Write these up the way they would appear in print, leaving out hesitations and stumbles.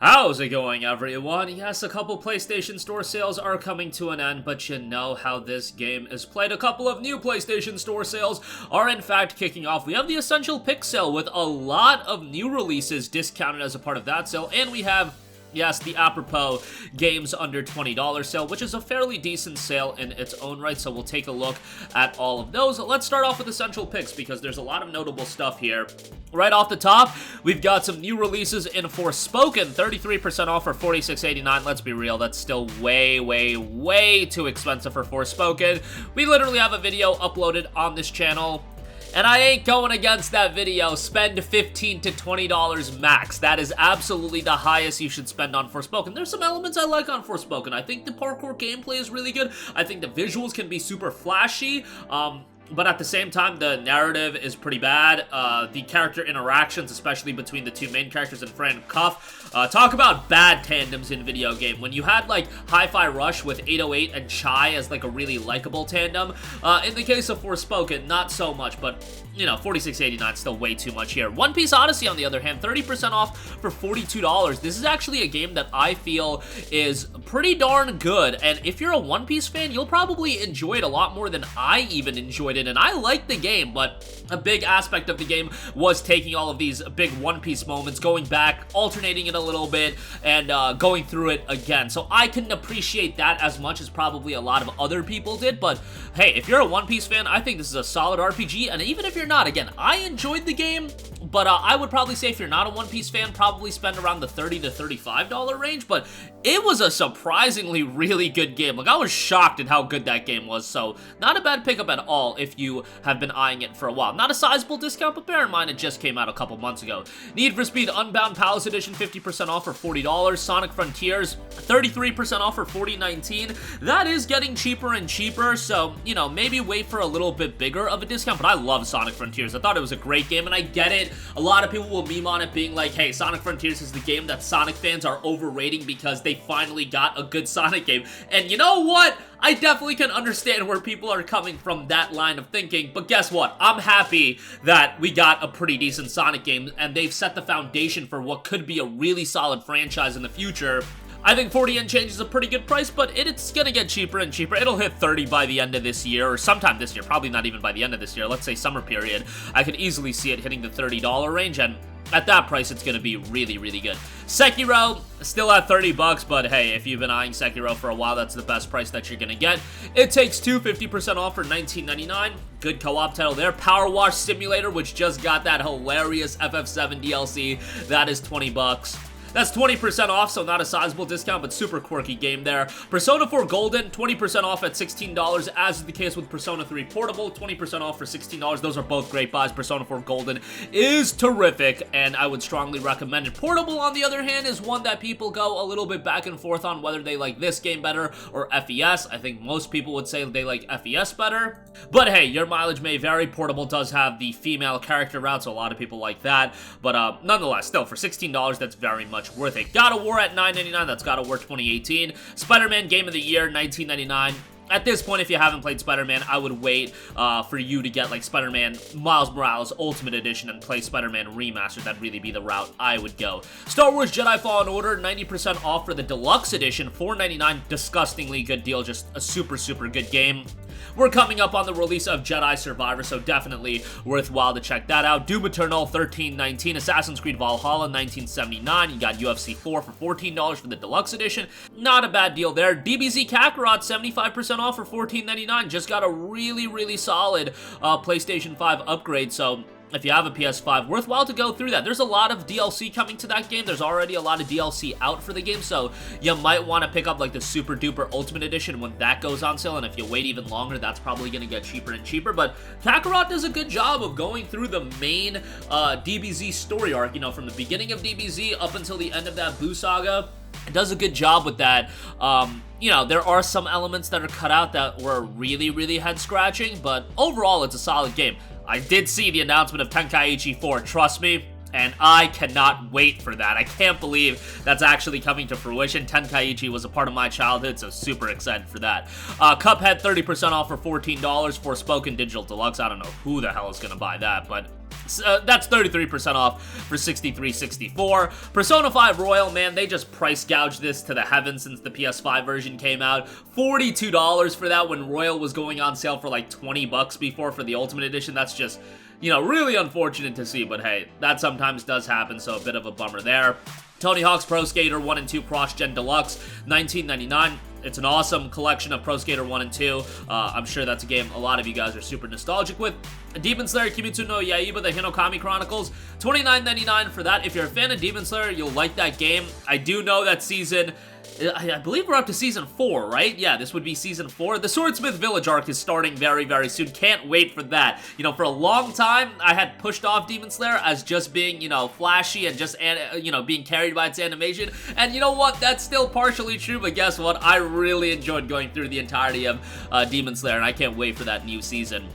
How's it going, everyone? Yes, a couple PlayStation Store sales are coming to an end, but you know how this game is played. A couple of new PlayStation Store sales are in fact kicking off. We have the Essential Pick sale with a lot of new releases discounted as a part of that sale, and we have, yes, the apropos games under $20 sale, which is a fairly decent sale in its own right, so we'll take a look at all of those. Let's start off with Essential Picks, because there's a lot of notable stuff here. Right off the top, we've got some new releases in Forspoken, 33% off for $46.89. Let's be real, that's still way too expensive for Forspoken. We literally have a video uploaded on this channel, and I ain't going against that video. Spend $15 to $20 max. That is absolutely the highest you should spend on Forspoken. There's some elements I like on Forspoken. I think the parkour gameplay is really good. I think the visuals can be super flashy. But at the same time, the narrative is pretty bad. The character interactions, especially between the two main characters and Fran and Cuff, talk about bad tandems in video game. When you had, like, Hi-Fi Rush with 808 and Chai as, like, a really likable tandem, in the case of Forspoken, not so much, but, you know, $46.89 is still way too much here. One Piece Odyssey, on the other hand, 30% off for $42. This is actually a game that I feel is pretty darn good, and if you're a One Piece fan, you'll probably enjoy it a lot more than I even enjoyed it. And I liked the game, but a big aspect of the game was taking all of these big One Piece moments, going back, alternating it a little bit, and going through it again. So I couldn't appreciate that as much as probably a lot of other people did, but hey, if you're a One Piece fan, I think this is a solid RPG, and even if you're not, again, I enjoyed the game, but I would probably say if you're not a One Piece fan, probably spend around the $30 to $35 range, but it was a surprisingly really good game. Like, I was shocked at how good that game was, so not a bad pickup at all if you have been eyeing it for a while. Not a sizable discount, but bear in mind it just came out a couple months ago. Need for Speed Unbound Palace Edition, 50% off for $40. Sonic Frontiers, 33% off for $40.19. That is getting cheaper and cheaper, so, you know, maybe wait for a little bit bigger of a discount, but I love Sonic Frontiers. I thought it was a great game, and I get it. A lot of people will meme on it being like, hey, Sonic Frontiers is the game that Sonic fans are overrating because they finally got a good Sonic game. And you know what? I definitely can understand where people are coming from that line of thinking, but guess what? I'm happy that we got a pretty decent Sonic game, and they've set the foundation for what could be a really solid franchise in the future. I think 40 and change is a pretty good price, but it's gonna get cheaper and cheaper. It'll hit 30 by the end of this year, or sometime this year, probably not even by the end of this year, let's say summer period. I could easily see it hitting the $30 range, and at that price, it's gonna be really good. Sekiro, still at 30 bucks, but hey, if you've been eyeing Sekiro for a while, that's the best price that you're gonna get. It Takes Two, 50% off for $19.99. Good co-op title there. Power Wash Simulator, which just got that hilarious FF7 DLC, that is 20 bucks. That's 20% off, so not a sizable discount, but super quirky game there. Persona 4 Golden, 20% off at $16, as is the case with Persona 3 Portable, 20% off for $16. Those are both great buys. Persona 4 Golden is terrific, and I would strongly recommend it. Portable, on the other hand, is one that people go a little bit back and forth on whether they like this game better or FES. I think most people would say they like FES better, but hey, your mileage may vary. Portable does have the female character route, so a lot of people like that, but nonetheless, still, for $16, that's very much worth it. God of War at $9.99, that's God of War 2018. Spider-Man Game of the Year, $19.99. At this point, if you haven't played Spider-Man, I would wait for you to get, like, Spider-Man Miles Morales Ultimate Edition and play Spider-Man Remastered. That'd really be the route I would go. Star Wars Jedi Fallen Order, 90% off for the Deluxe Edition, $4.99. Disgustingly good deal, just a super good game. We're coming up on the release of Jedi Survivor, so definitely worthwhile to check that out. Doom Eternal, $13.19. Assassin's Creed Valhalla, $19.79. You got UFC 4 for $14 for the Deluxe Edition. Not a bad deal there. DBZ Kakarot, 75% off for $14.99. Just got a really solid PlayStation 5 upgrade, so if you have a PS5, worthwhile to go through that. There's a lot of DLC coming to that game. There's already a lot of DLC out for the game, so you might want to pick up like the super duper Ultimate Edition when that goes on sale, and if you wait even longer, that's probably going to get cheaper and cheaper. But Kakarot does a good job of going through the main DBZ story arc, you know, from the beginning of DBZ up until the end of that Boo Saga. It does a good job with that. You know, there are some elements that are cut out that were really head-scratching, but overall, it's a solid game. I did see the announcement of Tenkaichi 4, trust me, and I cannot wait for that. I can't believe that's actually coming to fruition. Tenkaichi was a part of my childhood, so super excited for that. Cuphead, 30% off for $14. Forspoken Digital Deluxe, I don't know who the hell is going to buy that, but That's 33% off for 63.64. Persona 5 Royal, man, they just price gouged this to the heavens since the PS5 version came out. $42 for that when Royal was going on sale for like 20 bucks before for the Ultimate Edition. That's just, you know, really unfortunate to see, but hey, that sometimes does happen, so a bit of a bummer there. Tony Hawk's Pro Skater 1 and 2 Cross Gen Deluxe, $19.99. It's an awesome collection of Pro Skater 1 and 2. I'm sure that's a game a lot of you guys are super nostalgic with. Demon Slayer Kimetsu no Yaiba, the Hinokami Chronicles, $29.99 for that. If you're a fan of Demon Slayer, you'll like that game. I do know that season... I believe we're up to Season 4, right? Yeah, this would be Season 4. The Swordsmith Village arc is starting very, very soon. Can't wait for that. You know, for a long time, I had pushed off Demon Slayer as just being, you know, flashy and just, you know, being carried by its animation. And you know what? That's still partially true, but guess what? I really enjoyed going through the entirety of Demon Slayer, and I can't wait for that new season.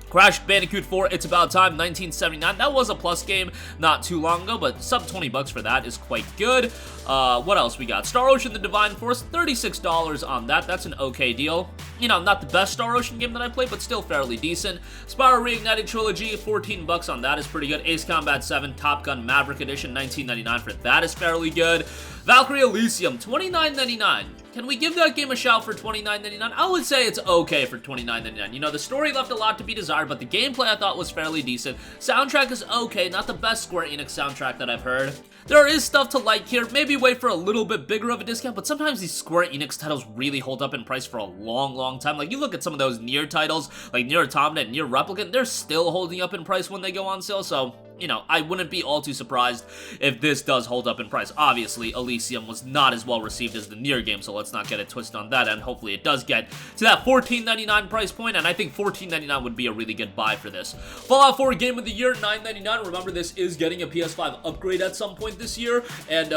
Crash Bandicoot 4, It's About Time, $19.79. That was a plus game not too long ago, but sub 20 bucks for that is quite good. What else we got? Star Ocean: The Divine Force, $36 on that. That's an okay deal. You know, not the best Star Ocean game that I played, but still fairly decent. Spyro Reignited Trilogy, 14 bucks on that is pretty good. Ace Combat 7, Top Gun Maverick Edition, $19.99 for that is fairly good. Valkyrie Elysium, $29.99. Can we give that game a shout for $29.99? I would say it's okay for $29.99. You know, the story left a lot to be desired, but the gameplay I thought was fairly decent. Soundtrack is okay, not the best Square Enix soundtrack that I've heard. There is stuff to like here. Maybe wait for a little bit bigger of a discount, but sometimes these Square Enix titles really hold up in price for a long, long time. Like, you look at some of those Nier titles, like Nier Automata and Nier Replicant, they're still holding up in price when they go on sale, so... You know, I wouldn't be all too surprised if this does hold up in price. Obviously, Elysium was not as well received as the Nier game, so let's not get it twisted on that end. Hopefully it does get to that $14.99 price point, and I think $14.99 would be a really good buy for this. Fallout 4 Game of the Year, $9.99. Remember, this is getting a PS5 upgrade at some point this year, and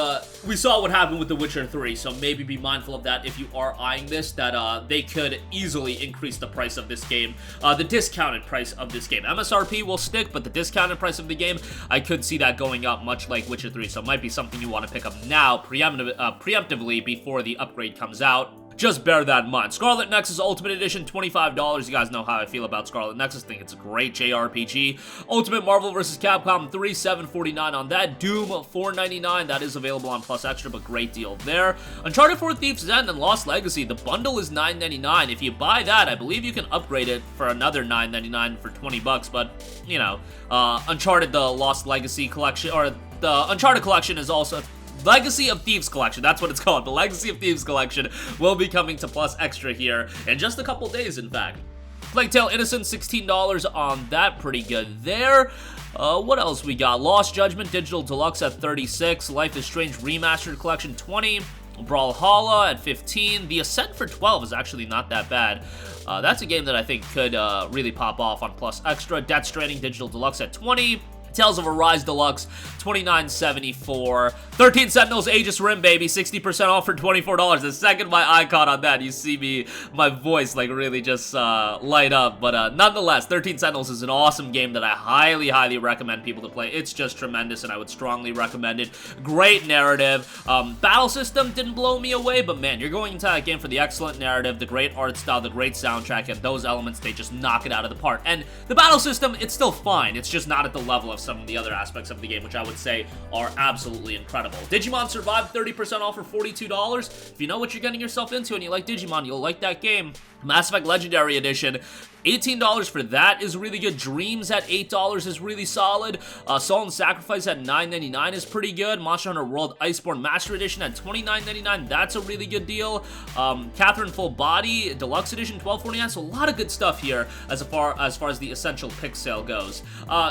we saw what happened with The Witcher 3, so maybe be mindful of that if you are eyeing this, that they could easily increase the price of this game, the discounted price of this game. MSRP will stick, but the discounted price of the game, I could see that going up much like Witcher 3, so it might be something you want to pick up now, preemptively before the upgrade comes out. Just bear that in mind. Scarlet Nexus Ultimate Edition, $25. You guys know how I feel about Scarlet Nexus. I think it's a great JRPG. Ultimate Marvel vs. Capcom 3, $7.49 on that. Doom, $4.99. That is available on Plus Extra, but great deal there. Uncharted 4 Thief's End and Lost Legacy. The bundle is $9.99. If you buy that, I believe you can upgrade it for another $9.99 for 20 bucks, but, you know, Uncharted the Lost Legacy collection, or the Uncharted collection is also... Legacy of Thieves Collection, that's what it's called. The Legacy of Thieves Collection will be coming to Plus Extra here in just a couple days, in fact. Plague Tale Innocent, $16 on that. Pretty good there. What else we got? Lost Judgment Digital Deluxe at $36. Life is Strange Remastered Collection, $20. Brawlhalla at $15. The Ascent for $12 is actually not that bad. That's a game that I think could really pop off on Plus Extra. Death Stranding Digital Deluxe at $20. Tales of Arise Deluxe, $29.74. 13 Sentinels Aegis Rim, baby, 60% off for $24. The second my icon on that, you see me, my voice, like, really just light up. But nonetheless, 13 Sentinels is an awesome game that I highly, highly recommend people to play. It's just tremendous, and I would strongly recommend it. Great narrative. Battle system didn't blow me away, but man, you're going into that game for the excellent narrative, the great art style, the great soundtrack, and those elements, they just knock it out of the park. And the battle system, it's still fine. It's just not at the level of some of the other aspects of the game, which I would say are absolutely incredible. Digimon Survive, 30% off for $42. If you know what you're getting yourself into and you like Digimon, you'll like that game. Mass Effect Legendary Edition, $18 for that is really good. Dreams at $8 is really solid. Soul and Sacrifice at $9.99 is pretty good. Monster Hunter World Iceborne Master Edition at $29.99, that's a really good deal. Catherine Full Body Deluxe Edition, $12.49, so a lot of good stuff here as far as the essential pick sale goes.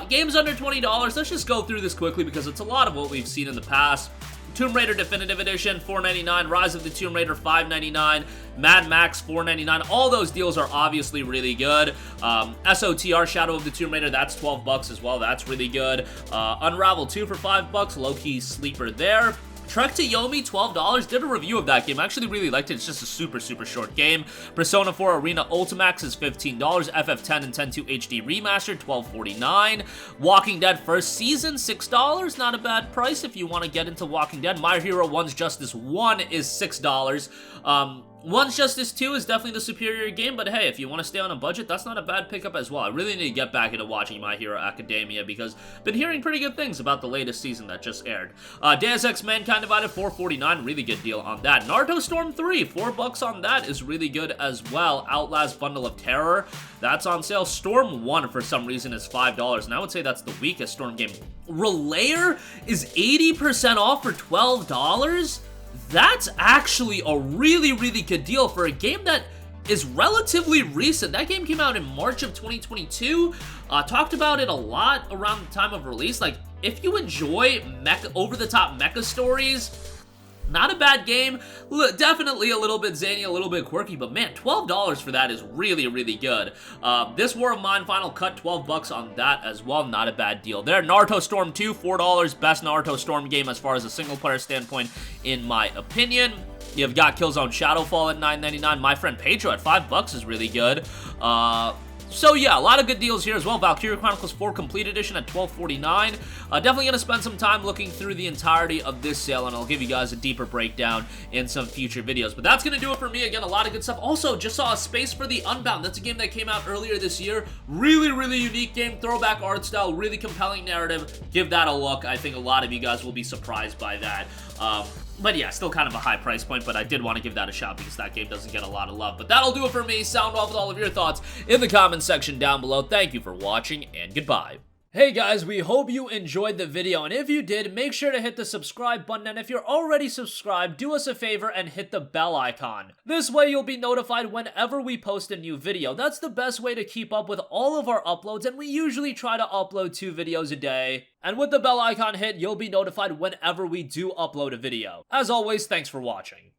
Games under $20, let's just go through this quickly because it's a lot of what we've seen in the past. Tomb Raider Definitive Edition, $4.99. Rise of the Tomb Raider, $5.99. Mad Max, $4.99. All those deals are obviously really good. SOTR, Shadow of the Tomb Raider, that's 12 bucks as well. That's really good. Unravel 2 for 5 bucks. Low-key sleeper there. Trek to Yomi, $12. Did a review of that game. I actually really liked it. It's just a super, super short game. Persona 4 Arena Ultimax is $15. FF10 and 10-2 HD Remastered, $12.49. Walking Dead First Season, $6. Not a bad price if you want to get into Walking Dead. My Hero 1's Justice 1 is $6. One's Justice 2 is definitely the superior game, but hey, if you want to stay on a budget, that's not a bad pickup as well. I really need to get back into watching My Hero Academia because I've been hearing pretty good things about the latest season that just aired. Deus Ex Mankind Divided, $4.49, really good deal on that. Naruto Storm 3, $4 on that is really good as well. Outlast Bundle of Terror, that's on sale. Storm 1 for some reason is $5, and I would say that's the weakest Storm game. Relayer is 80% off for $12? That's actually a really, really good deal for a game that is relatively recent. That game came out in March of 2022. Talked about it a lot around the time of release. Like, if you enjoy over-the-top mecha stories, not a bad game. Definitely a little bit zany, a little bit quirky, but man, $12 for that is really, really good. This War of Mine Final Cut, $12 on that as well. Not a bad deal there. Naruto Storm 2, $4. Best Naruto Storm game as far as a single-player standpoint, in my opinion. You've got Killzone Shadowfall at $9.99. My Friend Pedro at $5 is really good. So yeah, a lot of good deals here as well. Valkyria Chronicles 4 Complete Edition at $12.49. Definitely going to spend some time looking through the entirety of this sale, and I'll give you guys a deeper breakdown in some future videos. But that's going to do it for me. Again, a lot of good stuff. Also, just saw a Space for the Unbound. That's a game that came out earlier this year. Really, really unique game. Throwback art style. Really compelling narrative. Give that a look. I think a lot of you guys will be surprised by that. But yeah, still kind of a high price point, but I did want to give that a shot because that game doesn't get a lot of love. But that'll do it for me. Sound off with all of your thoughts in the comments section down below. Thank you for watching, and goodbye. Hey guys, we hope you enjoyed the video, and if you did, make sure to hit the subscribe button, and if you're already subscribed, do us a favor and hit the bell icon. This way you'll be notified whenever we post a new video. That's the best way to keep up with all of our uploads, and we usually try to upload 2 videos a day. And with the bell icon hit, you'll be notified whenever we do upload a video. As always, thanks for watching.